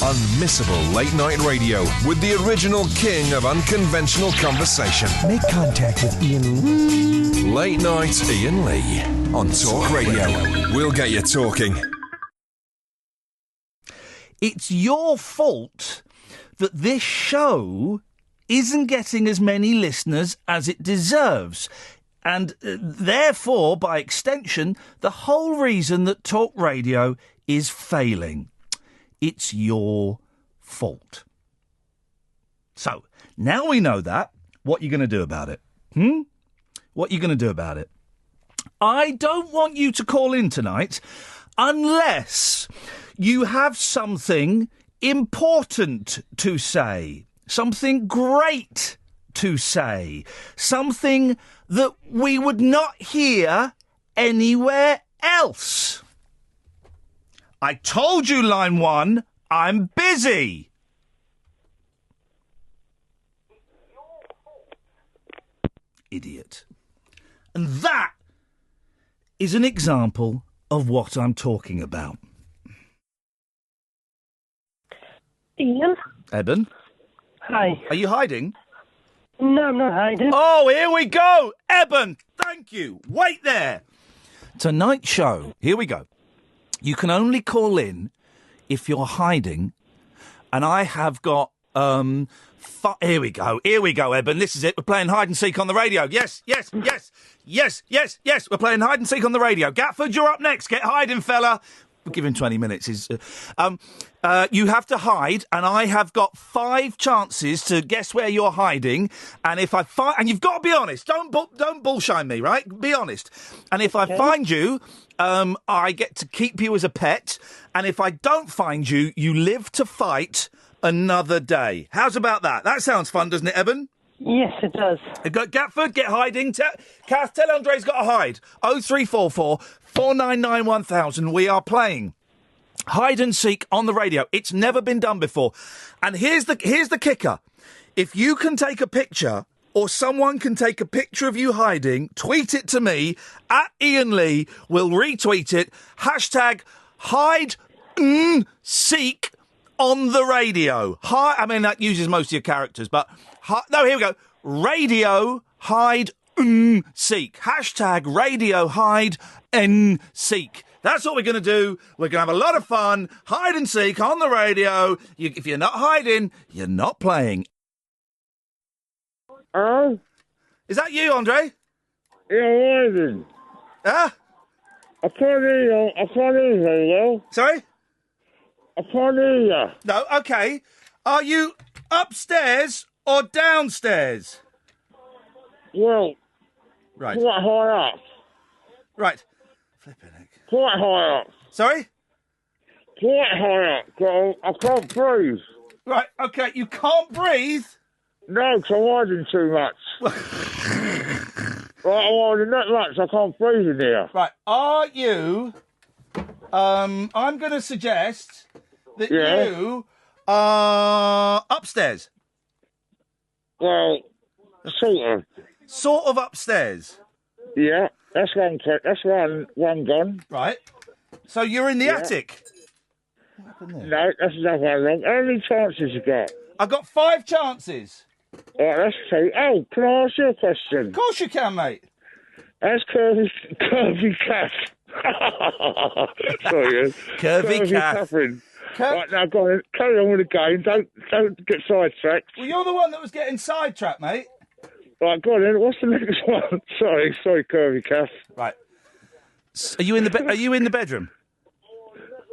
Unmissable late-night radio with the original king of unconventional conversation. Make contact with Iain. Late Night Iain Lee on Talk Radio. We'll get you talking. It's your fault that this show isn't getting as many listeners as it deserves. And therefore, by extension, the whole reason that Talk Radio is failing. It's your fault. So, now we know that, what are you going to do about it? What are you going to do about it? I don't want you to call in tonight unless you have something important to say, something great to say, something that we would not hear anywhere else. I told you, line one, I'm busy. Idiot. And that is an example of what I'm talking about. Iain? Eben? Hi. Are you hiding? No, I'm not hiding. Oh, here we go. Eben, thank you. Wait there. Tonight's show, here we go. You can only call in if you're hiding, and I have got, here we go, Eben, this is it, we're playing hide and seek on the radio, yes, we're playing hide and seek on the radio. Gatford, you're up next, get hiding, fella. We'll give him 20 minutes. You have to hide, and I have got 5 chances to guess where you're hiding. And if I find, and you've got to be honest, don't bullshine me, right? Be honest. And if I find you, I get to keep you as a pet. And if I don't find you, you live to fight another day. How's about that? That sounds fun, doesn't it, Eben? Yes, it does. Gatford, get hiding. Kath, tell Andre's got to hide. 0344 499 1000. We are playing hide and seek on the radio. It's never been done before. And here's the kicker. If you can take a picture, or someone can take a picture of you hiding, tweet it to me, at Iain Lee, we'll retweet it, hashtag hide seek on the radio. I mean, that uses most of your characters, but... no, here we go. Radio hide seek. Hashtag radio hide seek. That's what we're going to do. We're going to have a lot of fun. Hide and seek on the radio. If you're not hiding, you're not playing. Is that you, Andre? Yeah, hiding. Huh? I can't hear you. Sorry? I can't hear you. No, okay. Are you upstairs or downstairs? Well, right. Quite high up. Right. Flipping heck. Quite high up. Sorry? Quite high up. So I can't breathe. Right, okay, you can't breathe? No, because I'm hiding too much. Right, I'm hiding that much, I can't breathe in here. Right, are you... I'm going to suggest that you are upstairs. Well, sort of. Sort of upstairs? Yeah, that's one gone. Right. So you're in the attic? What happened there? No, that's another one. How many chances you got? I've got 5 chances. All right, that's 2. Oh, can I ask you a question? Of course you can, mate. That's Curvy Cat. Sorry, Curvy Cat. Catherine. Right, now go on, carry on with the game. Don't get sidetracked. Well, you're the one that was getting sidetracked, mate. Right, go on then. What's the next one? Sorry, Curvy Cat. Right. Are you in the Are you in the bedroom?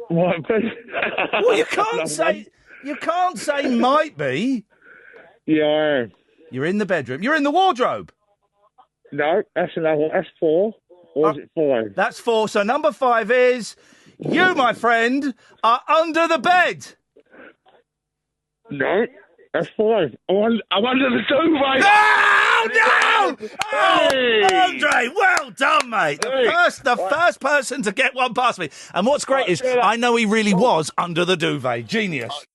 What? Well, you can't say. You can't say might be. Yeah, I am. You're in the bedroom. You're in the wardrobe. No, that's another one. That's 4. Or is it 5? That's 4. So number 5 is you, my friend, are under the bed. No, that's 5. I'm under the duvet. No! Oh, hey! Andre, well done, mate. The first person to get one past me. And what's great is I know he really was under the duvet. Genius.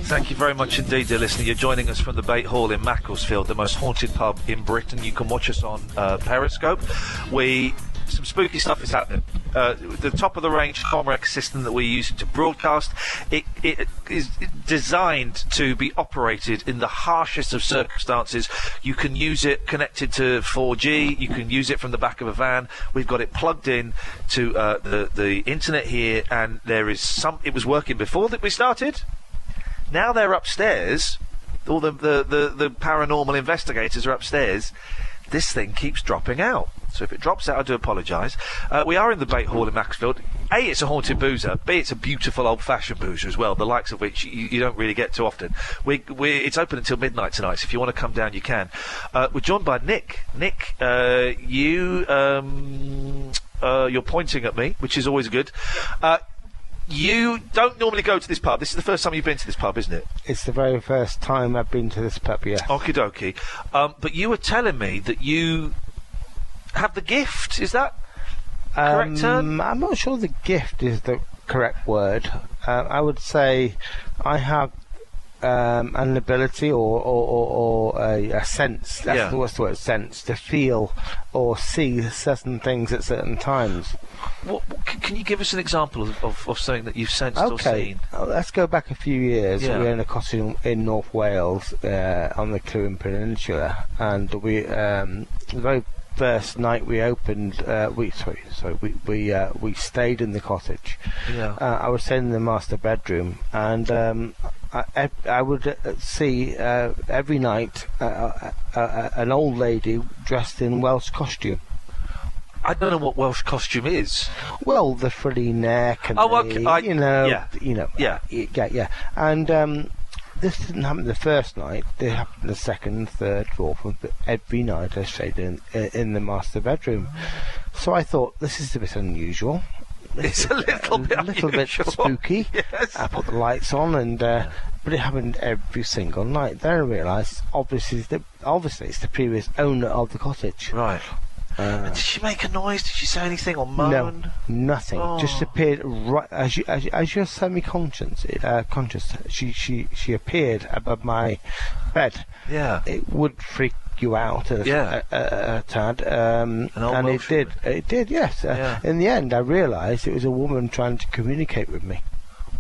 Thank you very much indeed, dear listener. You're joining us from the Bait Hall in Macclesfield, the most haunted pub in Britain. You can watch us on Periscope. We some spooky stuff is happening. The top-of-the-range Comrex system that we're using to broadcast, it is designed to be operated in the harshest of circumstances. You can use it connected to 4G. You can use it from the back of a van. We've got it plugged in to the internet here, and there is some. It was working before that we started. Now they're upstairs. All the paranormal investigators are upstairs. This thing keeps dropping out. So if it drops out, I do apologise. We are in the Bait Hall in Macclesfield. A, it's a haunted boozer. B, it's a beautiful old-fashioned boozer as well, the likes of which you don't really get too often. It's open until midnight tonight, so if you want to come down, you can. We're joined by Nick. Nick, you're pointing at me, which is always good. You don't normally go to this pub. This is the first time you've been to this pub, isn't it? It's the very first time I've been to this pub, yes. Okie dokie. But you were telling me that you have the gift. Is that correct term? I'm not sure the gift is the correct word. I would say I have an ability or a sense. That's the word, sense, to feel or see certain things at certain times. Can you give us an example of something that you've sensed or seen? Let's go back a few years. We were in a cottage in North Wales on the Clwyn Peninsula, and we the very first night we opened, we stayed in the cottage. I was staying in the master bedroom, and I would see every night an old lady dressed in Welsh costume. I don't know what Welsh costume is. Well, the frilly neck and And this didn't happen the first night. It happened the second, third, fourth, but every night I stayed in the master bedroom. So I thought, this is a bit unusual. It's a little bit spooky. Yes. I put the lights on, and but it happened every single night. Then I realised, obviously, it's the previous owner of the cottage. Right. Did she make a noise? Did she say anything or moan? No, nothing. Just appeared right as you're semi-conscious. She appeared above my bed. Yeah. It would freak you out a tad, and it did. It did. Yes. In the end, I realised it was a woman trying to communicate with me.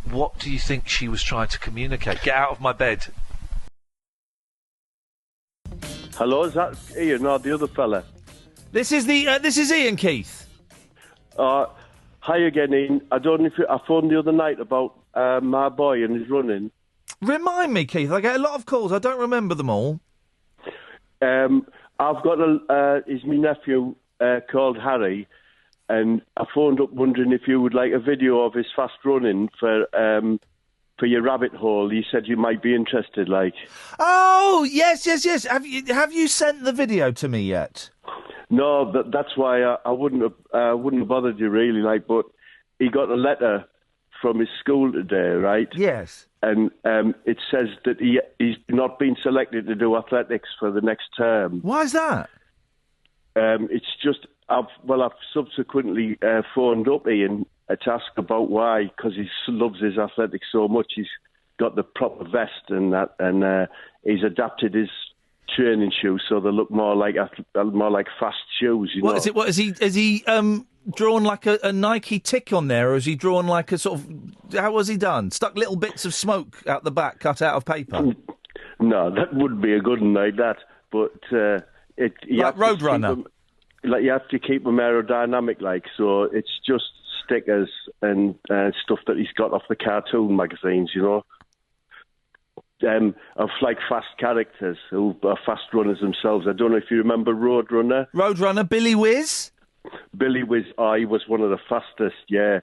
What do you think she was trying to communicate? Get out of my bed. Hello, is that Iain or the other fella? This is Iain, Keith. Hi again, Iain. I don't know if I phoned the other night about my boy and his running. Remind me, Keith. I get a lot of calls. I don't remember them all. I've got he's my nephew called Harry, and I phoned up wondering if you would like a video of his fast running for your rabbit hole. He said you might be interested, like. Oh, yes. Have you sent the video to me yet? No, that's why I wouldn't have bothered you really, like. But he got a letter from his school today, right? Yes. And it says that he's not been selected to do athletics for the next term. Why is that? It's just I've subsequently phoned up Iain to ask about why, because he loves his athletics so much. He's got the proper vest and that, and he's adapted his training shoes so they look more like fast shoes. You know? Is it? What is he? Is he drawn like a Nike tick on there, or is he drawn like a sort of? How was he done? Stuck little bits of smoke out the back, cut out of paper. No, that would be a good one like that. But like Roadrunner. You have to keep them aerodynamic, like, so it's just stickers and stuff that he's got off the cartoon magazines, you know. Of like fast characters who are fast runners themselves. I don't know if you remember Roadrunner, Billy Whiz. Billy Whiz, he was one of the fastest, yeah.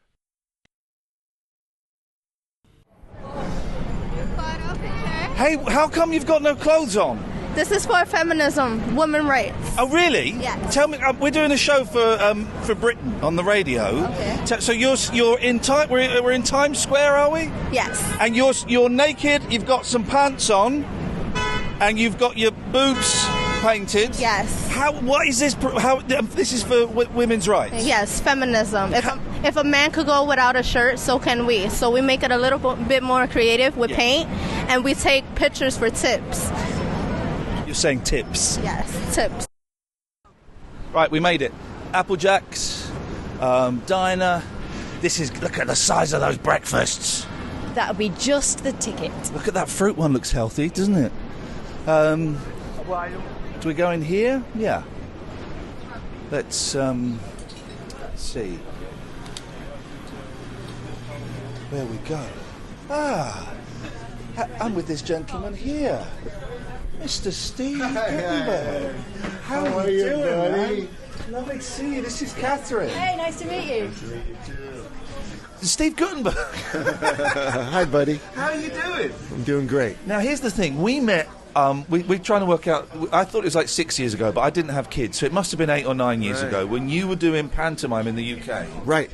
Hey, how come you've got no clothes on? This is for feminism, women rights. Oh, really? Yes. Tell me, we're doing a show for Britain on the radio. Okay. So you're in time. We're in Times Square, are we? Yes. And you're naked. You've got some pants on, and you've got your boobs painted. Yes. What is this? This is for women's rights. Yes, feminism. If a man could go without a shirt, so can we. So we make it a little bit more creative with paint, and we take pictures for tips. You're saying tips? Yes, tips. Right, we made it. Apple Jacks. diner. Look at the size of those breakfasts. That'll be just the ticket. Look at that fruit one, looks healthy, doesn't it? Do we go in here? Yeah. Let's see. There we go. I'm with this gentleman here. Mr. Steve Gutenberg. How are you doing, buddy? Man? Lovely to see you. This is Catherine. Hey, nice to meet you. Nice to meet you too. Steve Gutenberg. Hi, buddy. How are you doing? I'm doing great. Now, here's the thing. We met... we're trying to work out... I thought it was like 6 years ago, but I didn't have kids, so it must have been 8 or 9 years ago when you were doing pantomime in the UK. Right.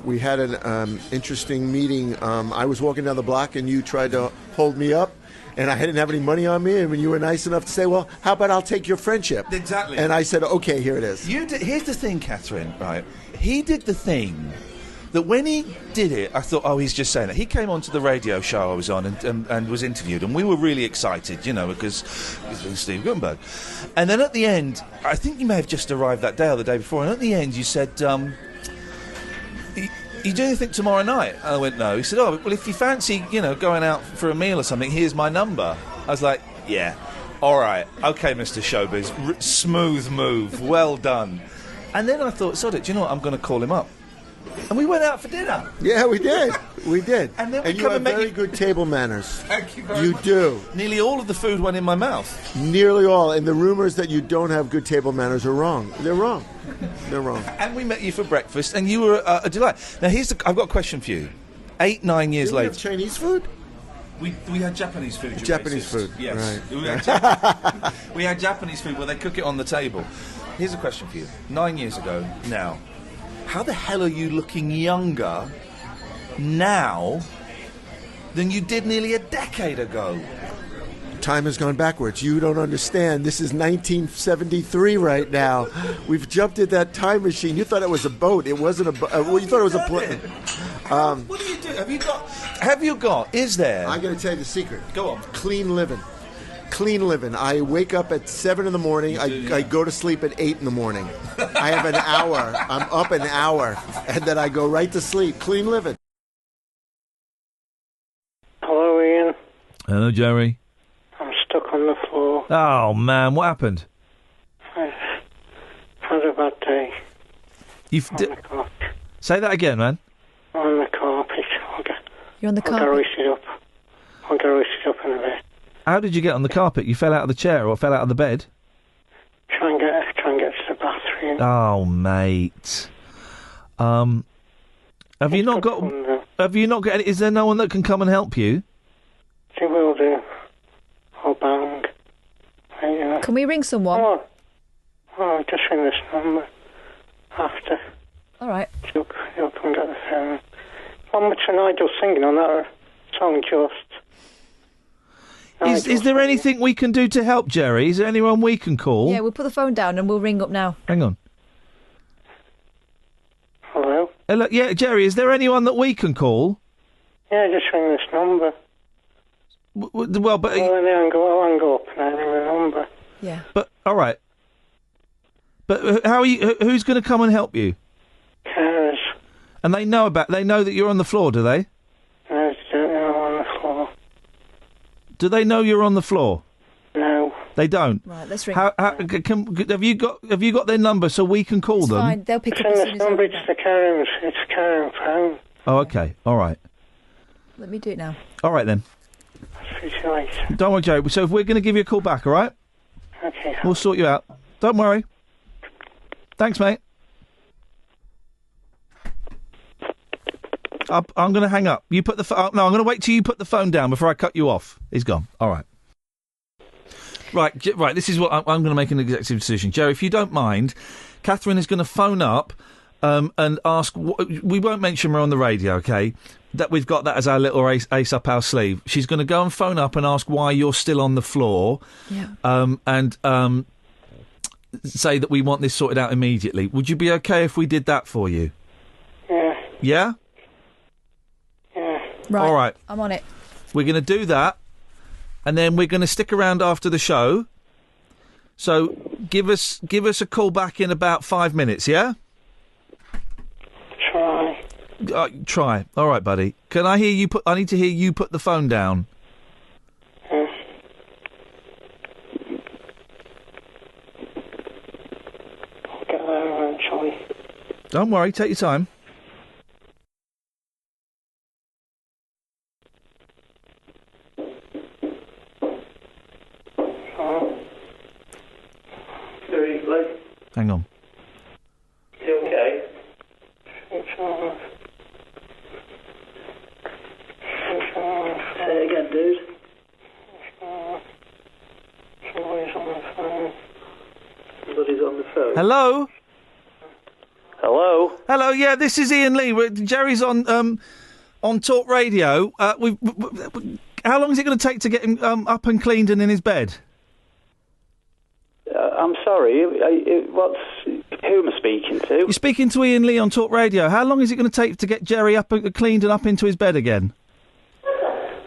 We had an interesting meeting. I was walking down the block, and you tried to hold me up, and I didn't have any money on me, and when you were nice enough to say, well, how about I'll take your friendship? Exactly. And I said, okay, here it is. Here's the thing, Catherine, right? He did the thing... that when he did it, I thought, oh, he's just saying it. He came onto the radio show I was on and was interviewed, and we were really excited, you know, because it was Steve Gutenberg. And then at the end, I think you may have just arrived that day or the day before, and at the end you said, you do anything tomorrow night? I went, no. He said, oh, well, if you fancy, you know, going out for a meal or something, here's my number. I was like, yeah, all right, okay, Mr. Showbiz, smooth move, well done. And then I thought, sod it, do you know what, I'm going to call him up. And we went out for dinner. Yeah, we did. We did. And then you have very good table manners. Thank you very much. You do. Nearly all of the food went in my mouth. Nearly all. And the rumors that you don't have good table manners are wrong. They're wrong. They're wrong. And we met you for breakfast, and you were a delight. Now, I've got a question for you. 8, 9 years later. Did we have Chinese food? We had Japanese food. Japanese food. Yes. Right. We had Japanese food where they cook it on the table. Here's a question for you. 9 years ago, now... how the hell are you looking younger now than you did nearly a decade ago? Time has gone backwards. You don't understand. This is 1973 right now. We've jumped in that time machine. You thought it was a boat. It wasn't a boat. Well, you thought it was a plane. What do you do? Have you got, is there? I'm going to tell you the secret. Go on. Clean living. Clean living. I wake up at 7 in the morning. I go to sleep at 8 in the morning. I have an hour. I'm up an hour. And then I go right to sleep. Clean living. Hello, Ian. Hello, Jerry. I'm stuck on the floor. Oh, man. What happened? I've had a bad day. The carpet. Say that again, man. On the carpet. You're on the carpet? I'll get hoisted up in a bit. How did you get on the carpet? You fell out of the chair or fell out of the bed? Try and get to the bathroom. Oh, mate. Have you not got? Is there no one that can come and help you? They will do. I'll bang. Can we ring someone? Oh, just ring this number after. All right. You'll come get the phone. One with Nigel singing on that song, Just. Is there anything we can do to help, Jerry? Is there anyone we can call? Yeah, we'll put the phone down and we'll ring up now. Hang on. Hello? Hello? Yeah, Jerry, is there anyone that we can call? Yeah, just ring this number. Well, but... Well, then I'll go up and I ring the number. Yeah. But, all right. But how are you... Who's going to come and help you? Carers. And they know that you're on the floor, do they? No, they don't know I'm on the floor. Do they know you're on the floor? No. They don't? Right, let's ring. Have you got their number so we can call them? Fine, they'll pick up as soon as number, it's the caring phone. Oh, okay. All right. Let me do it now. All right, then. I'll speak to you later. Don't worry, Joe. So if we're going to give you a call back, all right? Okay. We'll sort you out. Don't worry. Thanks, mate. I'm going to hang up. You put the phone... No, I'm going to wait till you put the phone down before I cut you off. He's gone. All right. Right, this is what I'm going to make an executive decision. Jerry, if you don't mind, Catherine is going to phone up and ask... We won't mention her on the radio, OK? That we've got that as our little ace up our sleeve. She's going to go and phone up and ask why you're still on the floor. Yeah. And say that we want this sorted out immediately. Would you be OK if we did that for you? Yeah. Yeah? Yeah. Right. All right. I'm on it. We're going to do that, and then we're going to stick around after the show. So give us a call back in about 5 minutes, yeah? Try. All right, buddy. Can I hear you put... I need to hear you put the phone down. I'll get there and try. Don't worry, take your time. Hang on. You okay? Say it again, dude. Somebody's on the phone. Hello? Hello? Hello, yeah, this is Iain Lee. Jerry's on Talk Radio. How long is it going to take to get him up and cleaned and in his bed? I'm sorry, who am I speaking to? You're speaking to Iain Lee on Talk Radio. How long is it going to take to get Jerry up and cleaned and up into his bed again?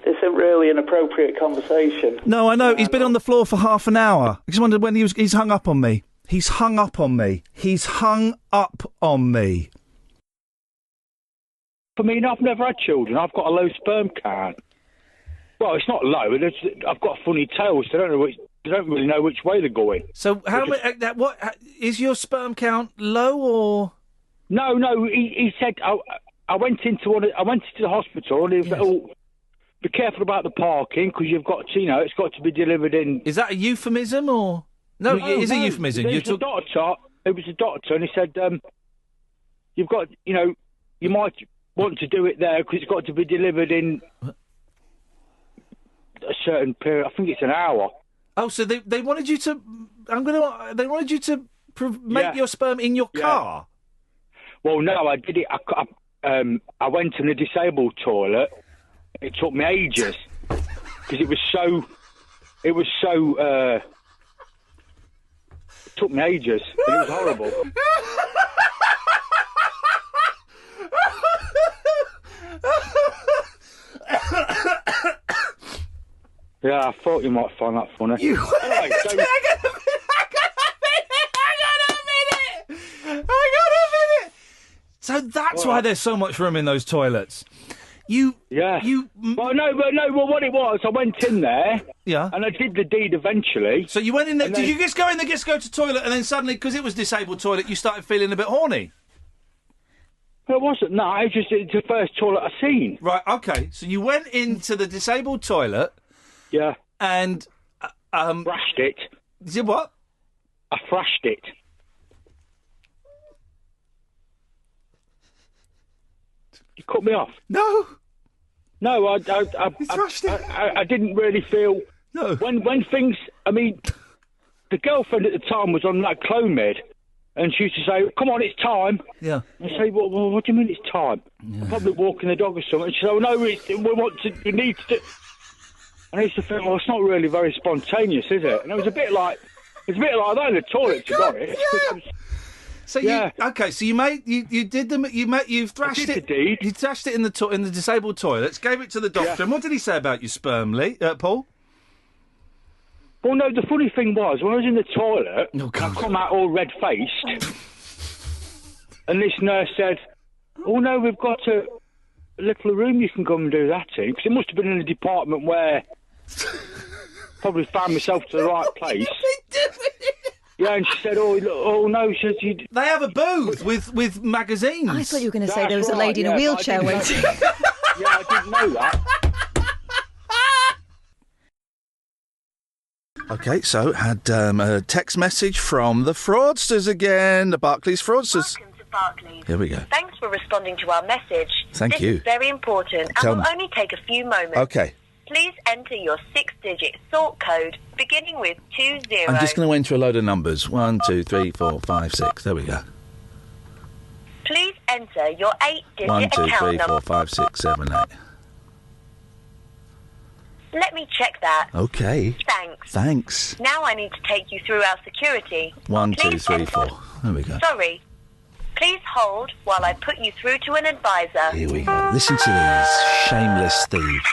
This isn't really an appropriate conversation. No, I know. He's been on the floor for half an hour. I just wondered when he's hung up on me. He's hung up on me. He's hung up on me. I mean, I've never had children. I've got a low sperm count. Well, it's not low. I've got funny tails. They don't really know which way they're going. So how many? What is your sperm count low or? No. He said I went into the hospital and he was like, "Oh, be careful about the parking because you've got to, it's got to be delivered in." Is that a euphemism or? No, it is a euphemism. It was a doctor, and he said, "You've got, you might want to do it there because it's got to be delivered in a certain period. I think it's an hour." Oh, so they wanted you to. They wanted you to make your sperm in your car. Well, no, I did it. I went in the disabled toilet. It took me ages because it was so. It took me ages. And it was horrible. Yeah, I thought you might find that funny. Anyway, Hang on a minute. So that's why there's so much room in those toilets. Well, what it was, I went in there. Yeah. And I did the deed eventually. So you went in there. Did you just go in there, just go to toilet, and then suddenly, because it was disabled toilet, you started feeling a bit horny? It wasn't. No, it's the first toilet I seen. Right. Okay. So you went into the disabled toilet. Yeah. And thrashed it. Did what? I thrashed it. You cut me off. No. No, I didn't really feel. No. When things, I mean, the girlfriend at the time was on that Clomid, and she used to say, "Come on, it's time." Yeah. I say, "Well, what do you mean it's time?" Yeah. I'm probably walking the dog or something. And she said, "Oh no, we need to do." And I used to think, well, it's not really very spontaneous, is it? And it was a bit like that in the toilet, to be honest. Yeah. So you thrashed it. You thrashed it in the disabled toilets. Gave it to the doctor. Yeah. And what did he say about your sperm, Paul? Well, no. The funny thing was when I was in the toilet, I come out all red faced, and this nurse said, "Oh no, we've got a little room you can come and do that in," because it must have been in a department where probably found myself to the right place. Yeah, and she said, "Oh no," she said, "They have a booth with magazines." I thought you were going to say there was a lady in a wheelchair waiting. Yeah, I didn't know that. Okay, so had a text message from the fraudsters again, the Barclays fraudsters. Welcome to Barclays. Here we go. Thanks for responding to our message. Thank you. This is very important Tell and will me. only take a few moments. Okay. Please enter your 6-digit sort code beginning with 20. I'm just going to enter a load of numbers. 1, 2, 3, 4, 5, 6. There we go. Please enter your 8-digit 1, 2, account 3, number. 4, 5, 6, 7, 8. Let me check that. Okay. Thanks. Now I need to take you through our security. 1, 2, Please 3, enter- 4. There we go. Sorry. Please hold while I put you through to an advisor. Here we go. Listen to these shameless thieves.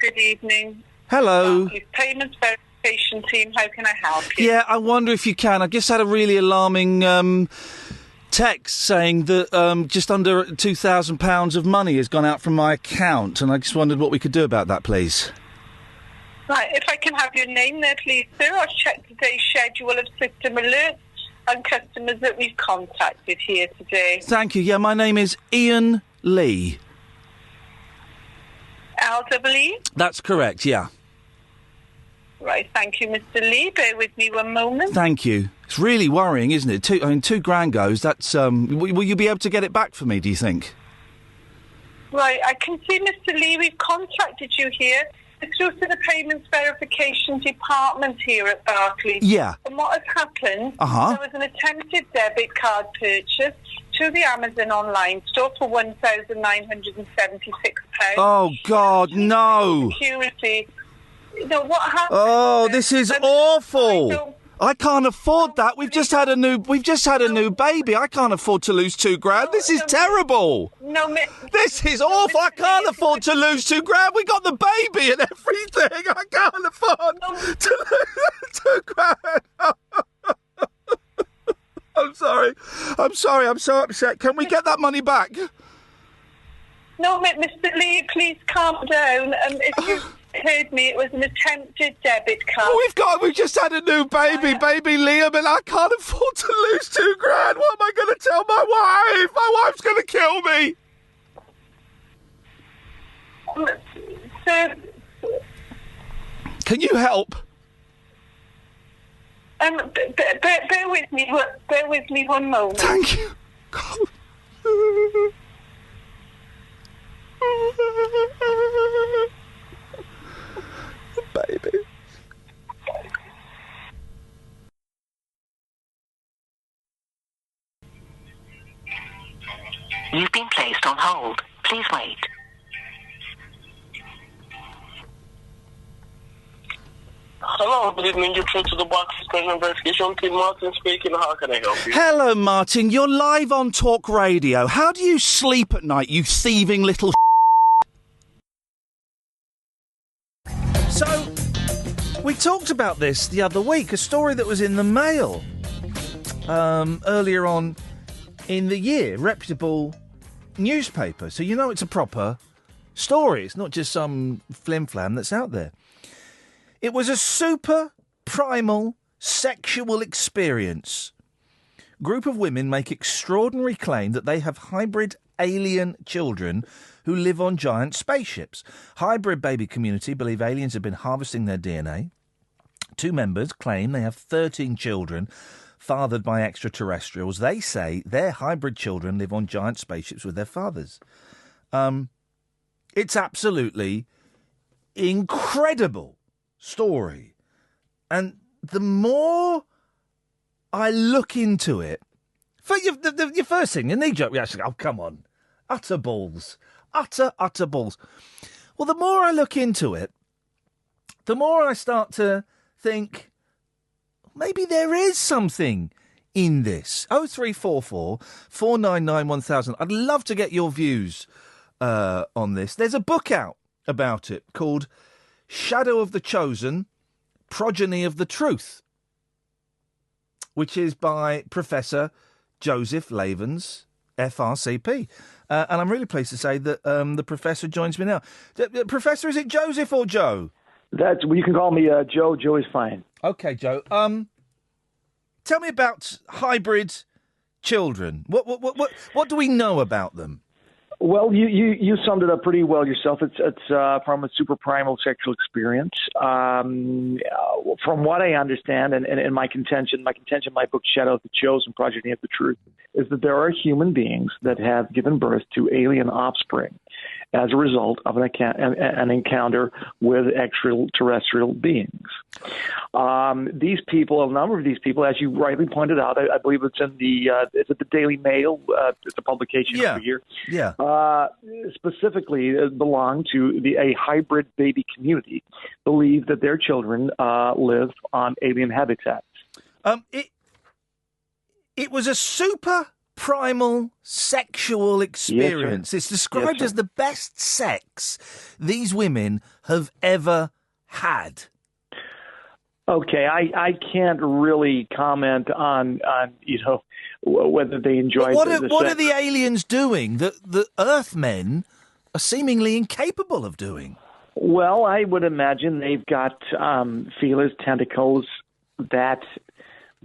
good evening. Hello. Payments verification team, how can I help you? Yeah, I wonder if you can. I just had a really alarming text saying that just under £2,000 of money has gone out from my account, and I just wondered what we could do about that, please. Right, if I can have your name there, please, sir. I'll check today's schedule of system alerts and customers that we've contacted here today. Thank you. Yeah, my name is Iain Lee. L-E-E? That's correct, yeah. Right, thank you, Mr. Lee. Bear with me one moment. Thank you. It's really worrying, isn't it? £2,000 goes. That's will you be able to get it back for me, do you think? Right, I can see, Mr. Lee, we've contacted you here. It's through to the payments verification department here at Barclays. Yeah. And what has happened, Uh-huh. there was an attempted debit card purchase to the Amazon online store for £1,976. Oh, God, no. Security. No, what happened? Oh, this is awful. I can't afford that. We've just had a new baby. I can't afford to lose £2,000. This is terrible. No, this is awful. I can't afford to lose £2,000. We got the baby and everything. I can't afford to lose £2,000. I'm sorry. I'm so upset. Can we get that money back? No, Mr. Lee, please calm down. If you heard me, it was an attempted debit card. We've just had a new baby, baby Liam, and I can't afford to lose £2,000. What am I going to tell my wife? My wife's going to kill me. Sir, can you help? Bear with me. Bear with me one moment. Thank you. Baby. You've been placed on hold. Please wait. Hello, good evening. You're through to the Barclays Payment Verification team. Martin speaking. How can I help you? Hello, Martin. You're live on Talk Radio. How do you sleep at night, you thieving little So, we talked about this the other week, a story that was in the Mail earlier on in the year, reputable newspaper. So you know it's a proper story. It's not just some flim-flam that's out there. It was a super primal sexual experience. Group of women make extraordinary claim that they have hybrid alien children who live on giant spaceships. Hybrid baby community believe aliens have been harvesting their DNA. Two members claim they have 13 children fathered by extraterrestrials. They say their hybrid children live on giant spaceships with their fathers. It's absolutely incredible story. And the more I look into it, for your first thing, your knee-jerk reaction, oh, come on, utter balls. Utter balls. Well, the more I look into it, the more I start to think, maybe there is something in this. 0344 499 1000. I'd love to get your views on this. There's a book out about it called Shadow of the Chosen, Progeny of the Truth, which is by Professor Joseph Lavens, FRCP. And I'm really pleased to say that the Professor joins me now. Professor, is it Joseph or Joe? You can call me Joe. Joe is fine. Okay, Joe. Tell me about hybrid children. What do we know about them? Well, you summed it up pretty well yourself. It's from a super primal sexual experience. From what I understand, and my contention, my book Shadow of the Chosen, Progeny of the Truth, is that there are human beings that have given birth to alien offspring as a result of an encounter with extraterrestrial beings. These people, a number of these people, as you rightly pointed out, I believe it's in it's at the Daily Mail. It's a publication every year. Yeah. Specifically belong to a hybrid baby community, believe that their children live on alien habitats. It was a super primal sexual experience. It's described Yes, as the best sex these women have ever had. Okay, I can't really comment on whether they enjoy What the are sex. the aliens doing that the Earthmen are seemingly incapable of doing? Well, I would imagine they've got feelers, tentacles that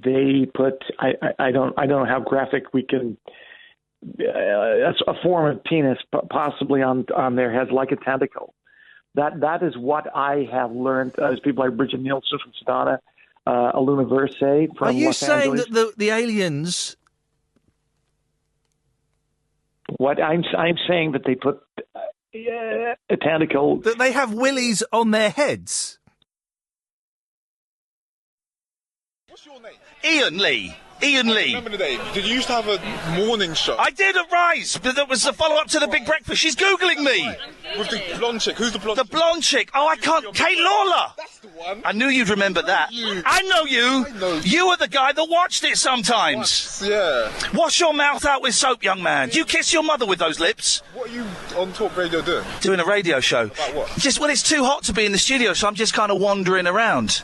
they put. I don't know how graphic we can. That's a form of penis, possibly on their heads, like a tentacle. That is what I have learned as people like Bridget Nielsen from Sedona, Aluna Verse from Are you Los saying Angeles. that the aliens? What I'm saying that they put a tentacle. That they have willies on their heads? What's your name? Ian Lee. Ian Lee. Remember the day? Did you used to have a morning show? I did at Rise, but that was the follow-up to the Big Breakfast. She's Googling me. With the blonde chick. Who's the blonde chick? The blonde chick. Oh, I can't. Kate Lawler. That's the one. I knew you'd remember that. I know you. I know. You were the guy that watched it sometimes. Yeah. Wash your mouth out with soap, young man. Do you kiss your mother with those lips? What are you on Talk Radio doing? Doing a radio show. About what? Well, it's too hot to be in the studio, so I'm just kind of wandering around.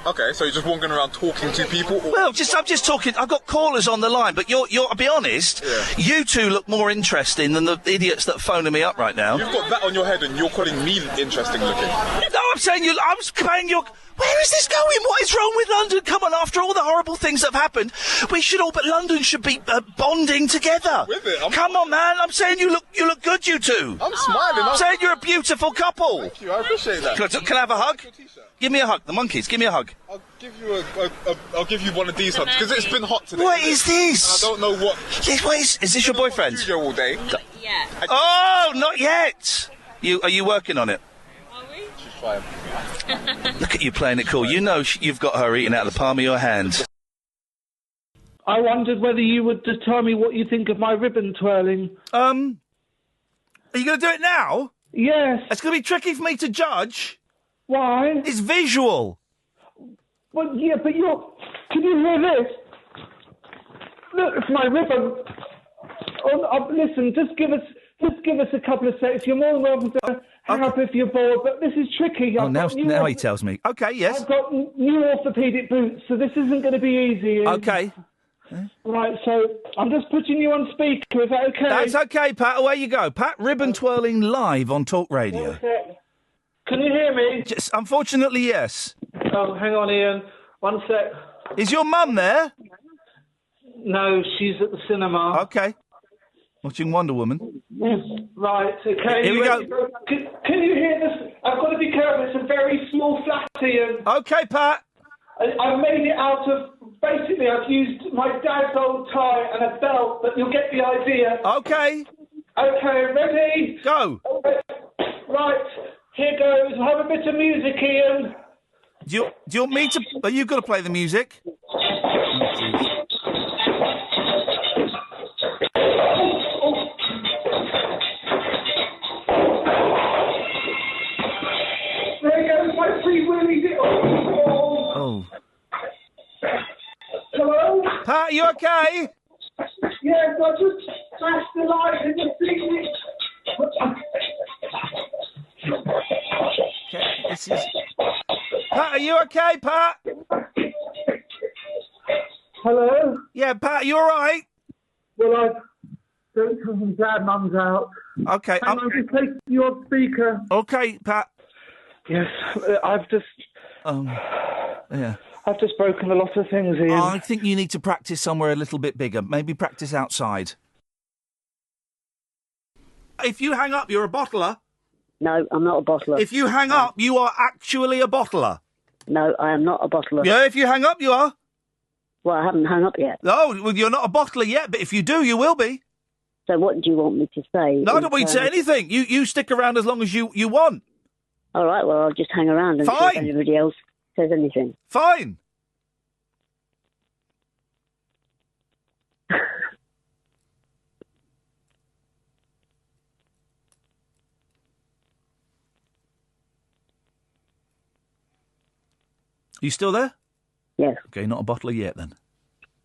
Okay, so you're just walking around talking to people? Or... Well, I'm just talking. I've got callers on the line, but I'll be honest, you two look more interesting than the idiots that are phoning me up right now. You've got that on your head and you're calling me interesting looking. No, I'm saying I was paying your... Where is this going? What is wrong with London? Come on, after all the horrible things that have happened, but London should be bonding together. With it? Come on, man. I'm saying you look good, you two. I'm smiling. I'm saying you're a beautiful couple. Thank you, I appreciate that. Can I have a hug? Give me a hug. The monkeys, give me a hug. I'll give you one of these hugs, because it's been hot today. What is this? I don't know what... Is this your boyfriend? Studio all day. Yeah. Oh, not yet. Are you working on it? She's fine. Look at you playing it cool. You know you've got her eating out of the palm of your hand. I wondered whether you would just tell me what you think of my ribbon twirling. Are you going to do it now? Yes. It's going to be tricky for me to judge. Why? It's visual. Well, yeah, but can you hear this? Look, it's my ribbon. Listen, just give us a couple of seconds. You're more than welcome to hang up if you're bored, but this is tricky. Now he tells me. Okay, yes. I've got new orthopaedic boots, so this isn't going to be easy. Okay. Right, so I'm just putting you on speaker. Is that okay? That's okay, Pat. Away you go. Pat, ribbon twirling live on Talk Radio. Okay. Can you hear me? Unfortunately, yes. Oh, hang on, Ian. One sec. Is your mum there? No, she's at the cinema. Okay. Watching Wonder Woman. Right, okay. Here we go. Can you hear this? I've got to be careful. It's a very small flat, Ian. Okay, Pat. I've made it out of... Basically, I've used my dad's old tie and a belt, but you'll get the idea. Okay. Okay, ready? Go. Right, here goes. Have a bit of music, Ian. Do you want me to... Are you going to play the music? There goes my free willy. Oh. Hello? Pat, you okay? Yes, I just smashed the light in the thing. Okay, this is... Pat, are you okay, Pat? Hello? Yeah, Pat, you all right? Well, I don't tell my dad, Mum's out. Okay. Hang on, just take you on speaker. Okay, Pat. Yes, I've just... Yeah. I've just broken a lot of things, Ian. I think you need to practice somewhere a little bit bigger. Maybe practice outside. If you hang up, you're a bottler. No, I'm not a bottler. If you hang up, you are actually a bottler. No, I am not a bottler. Yeah, if you hang up, you are. Well, I haven't hung up yet. No, well, you're not a bottler yet, but if you do, you will be. So what do you want me to say? No, I don't want you to say anything. You stick around as long as you want. All right, well, I'll just hang around and see if anybody else says anything. Fine. Are you still there? Yes. Okay, not a bottler yet then.